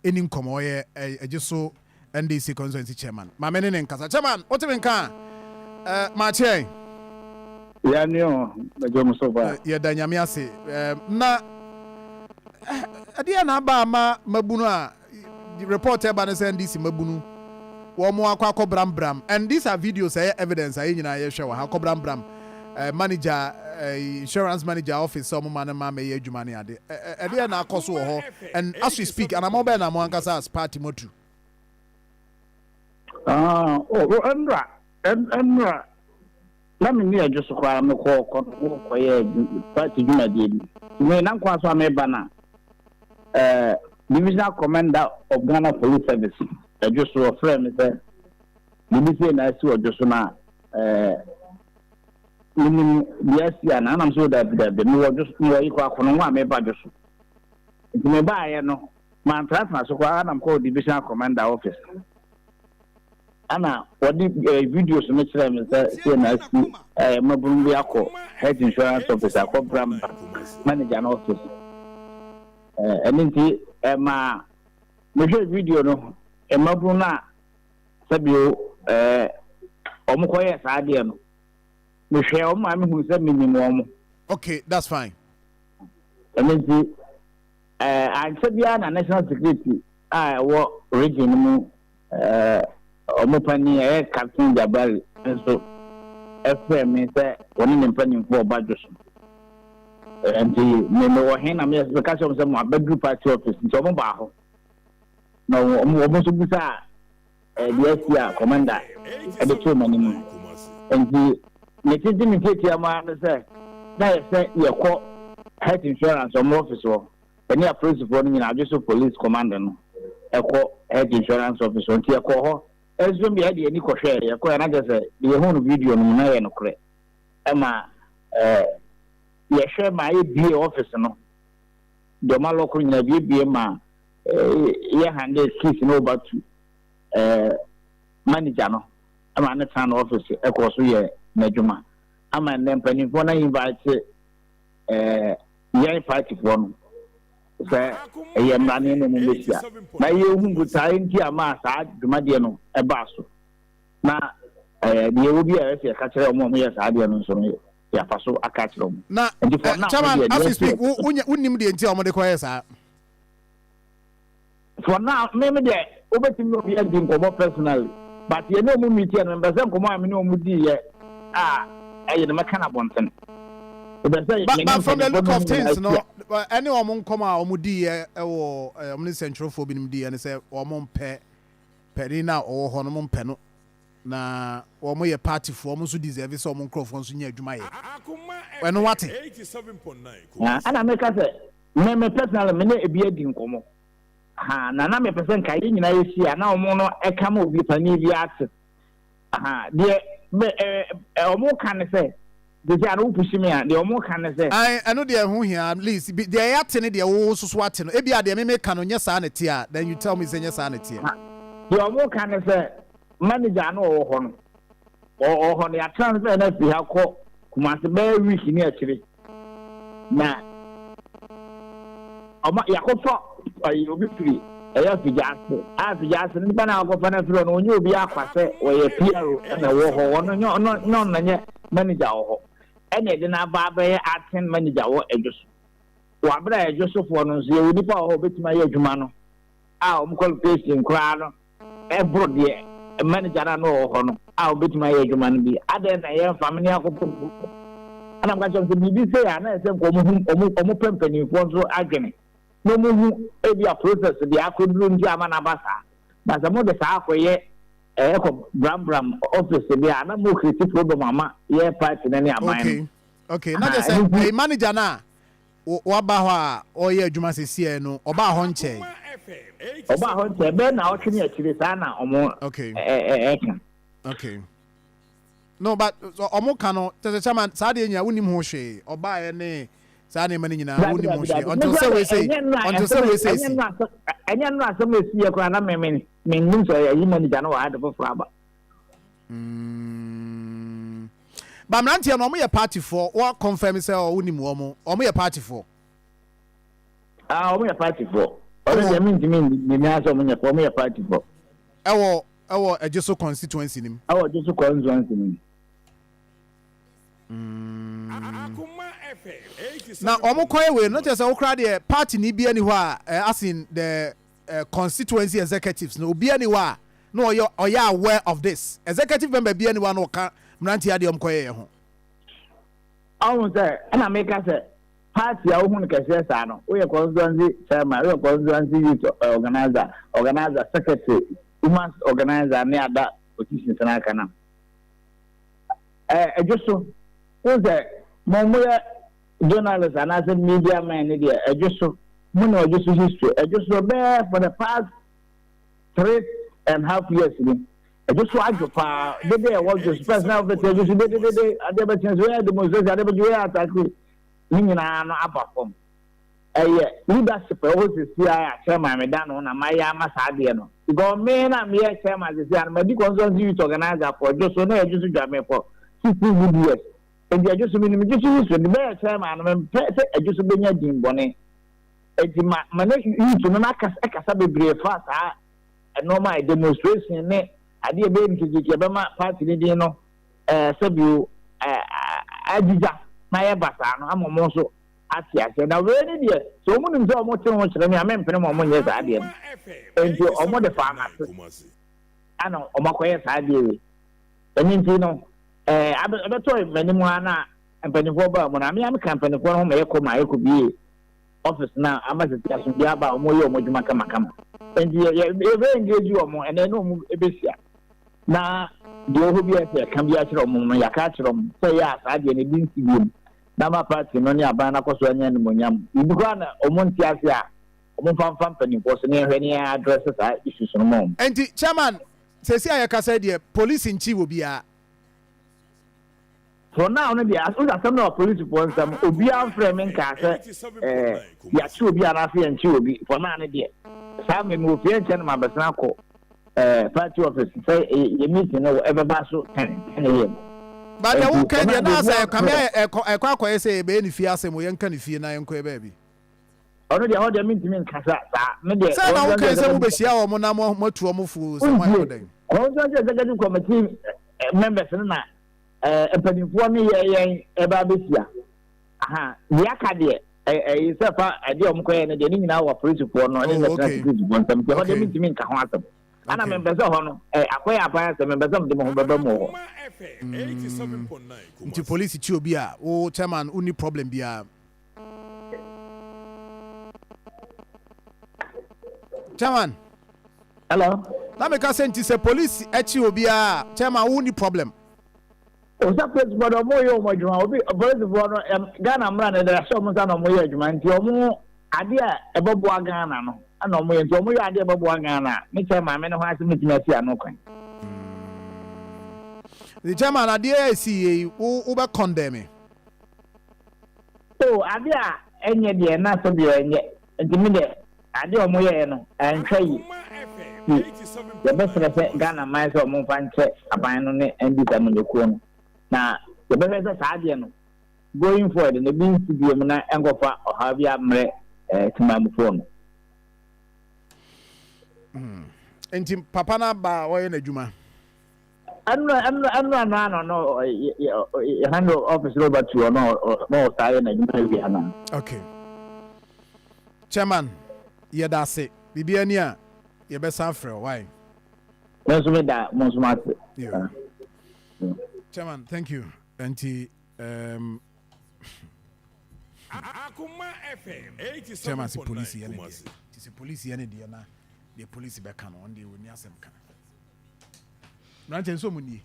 enim komo ye Ejisu NDC constituency chairman ma me ne nkasa chairman what me nka ma che ya nyo mejo so ba ya danyame ase na adia na ba ma mabunu a the reporter ba na NDC mabunu wo mo akwa bram and these are videos evidence ayi nyina ye hwe wa ha bram manager insurance manager office so mo man ma me adwuma ne ade adia na akoso wo ho and as we speak and am oba na mo ankasa as party motu Andra let me near just kwa me ko ye party juma di me nan kwa so me bana divisional commander of Ghana Police Service just so friend me say DBC na si ojoso na yes ya na am so that the me just no yi kwa kono wa me ba joso me ba ye no man transfer so kwa na ko divisional commander office ana wadi videos me chere me say na si maburu bi akọ health insurance officer akọ bram manager na office enti ma me video no maburu na sabio omo ye sa ade no me hwe omo ma me hu say minimum. Okay, that's fine. Enti ansabia na national security wo region mu omopani Captain Jabal so FM say woni ne mpani for badjo and me wo hen na me ka so mo abadu party office nti omo ba ho na omo so bisa DSC commander e de to mani mu and me titi me titi ama na say ye ko health insurance omo office wo any principal ni na Ejisu police commander no e ko health insurance office nti e ko ho ezum bi ade ani ko hwe ye ko na je ye hu video no na ye no kre ema ye hwe ma ye bi office no do ma lo ko nyina bi ma ye hande skills no batu manager no ema na tan office e ko so ye na djuma ama na mpani fo na invite ye party for no say ye mane no mesia na ye hu gutai nti ama sa djuma de no e ba so na de obi a se ka kire omo ye sa de no so no ya fa so aka kire omo na chairman as we speak unnim de nti omo de ko ye sa for now me de obeti me obi adi nkomo personally but ye no mu meet and members nkomo am no mu di ye ye de meka na bonten but from the look of things no any omo nkomo a omo di ye wo omo central for bi nim di ye say omo mpe perina o ho no mpe no na omo ye party for omo so deserve so omo microphone so nya adwuma ye when what 87.9 ana make say me personally me na ebi adi nkomo na me person kai nyina yesi na omo no e kam obi pani bi ate de omo kan say de ja no pushi me de omo kan say I know de hu here at least de ate ne de wo so ate no e bia de me kan no nya sa na tie a then you tell me say nya sa na tie de omo kan say manager no wo ho no o ho ne ya transfer na fi ha ko kuma se be week ni akire na oma yakofa obi free eya fijase ni bana ko fana free no onye obi akwase we PRO na wo ho no na nye manager wo ene de na ba be aten manager wo Ejisu wa bra Ejisu fo no so ye nipa wo betima ye adwuma no o mo qualification kra no e bro de manager na no ho no o betima ye adwuma no bi ade na ye family akoko ana mka chọ bi bi say na se ko mo pempani fo so agene no mu ebi a process de akoduru ndi ama na basa na za mo de sa akoye ko bram office bi ana mo create problem ama ye party na ni aman okay na just say manager na wa ba ho a o ye adwuma sesie no oba ho nche be na o twene akire sa na omo okay no but omo kan no tese chairman sa de nya wonim ho hwe oba ye ne sa ne mani nyina wonim ho hwe until say we say anya no asem esi ekwa na me nim so yi manager no wa hade for aba ba mrantia no omo ye party for what confirm say o wonim omo ye party for omo ye party for Already, I mean, the Nasa for me a party for. Our Ejisu constituency nim. Our just a constituency. Now, Omokoye, not just a crowd, party ni be anywhere, as in the constituency executives, no be anywhere. No, you are aware of this. Executive member be anyone who can NHIA District. I was there, and I make us a party. I want to say, "Sano, we are constituency chairman, we are constituency youth organizer, secretary, women's organizer, near that position." And I can. Just so who's there? Momoya journalists and as a media man, I just so just history. I just so there for the past 3.5 years. I just watch the power. The day I was just personal of the television. I never changed where the demonstration. I never do attack. Meaning I know about them. Leadership always see I chairman me down on my yama sadiano. Because me and me chairman is there. My consultancy youth organizer for just so no just job me for 16 years. And I just mean just use the bear chairman. I just been a dim bonnet. It's my you to make us a brave fast. A normal demonstration. I did baby to the Bama party, you know, Sabu Adija, my Basano, I'm also at the now, very dear. So, women so much I mean, Penamon, yes, I did. And you are more the farmer. I know, Omakoyas idea. I mean, you know, I told many more and Pennyfoba when I'm a company for whom I could be office now. I must tell you about Moyo Mojumakam. And you very engage you more, and I know a bit. Na the OBS can be actually on catch them. Say yes, I didn't see him. Nama party, no near Banacos and Moniam. You began a Montiasia, Omonfam company was near any addresses I issues on mom. And the chairman says, I can say the police in Chi will be a. For now, maybe as soon as some of police want some Obia framing castle, Yachu be an Afi and Chubi for none idea. Some move here, gentlemen, but now. Party office say you meet ever basso 10 but the who can you come here a quack say be fias and we can feel na enko baby already how they mean kasa say na who can say we be share o mo na mo to mo fu so one day executive committee members na empanifo mi ye eba besia aha dia ka de e say fa ade o mo koye ne de ni nyina wa principal no ne na security bon tam how they mean ka ho asem ana membeza hono akwai apaya se membeza mde mo baba mo 87.9 nti police chi obi a o chairman uni problem bia chairman hello na me ka say nti se police echi obi a chairman uni problem o sa principal mo yo mo juma obi principal no Ghana mra na da so mo sa no mo yo juma nti o mo ade a ebobo Ghana no ana omo yento omo yo ade ebobo Ghana me chairman me no ho ase metimi asi ano kwan the chairman ade see wo be condemn so ade a enye de na so de enye nti me de ade omo ye no antwai the best of Ghana my so omo fanche aban no ne NDC no de kuo no na the best of ade no going forward the bin studio na engofa ohabia mre timamfo no enti papa na ba wo ye na djuma I'm not no handle office over to no style na okay chairman ye da se bibia ni a ye be san frɛ why let's me that most smart chairman thank you enti Akoma FM 87.9 chairman si police ye ne di si police ye ne di na the police be kan on dey woni asem kan na chen so mu ni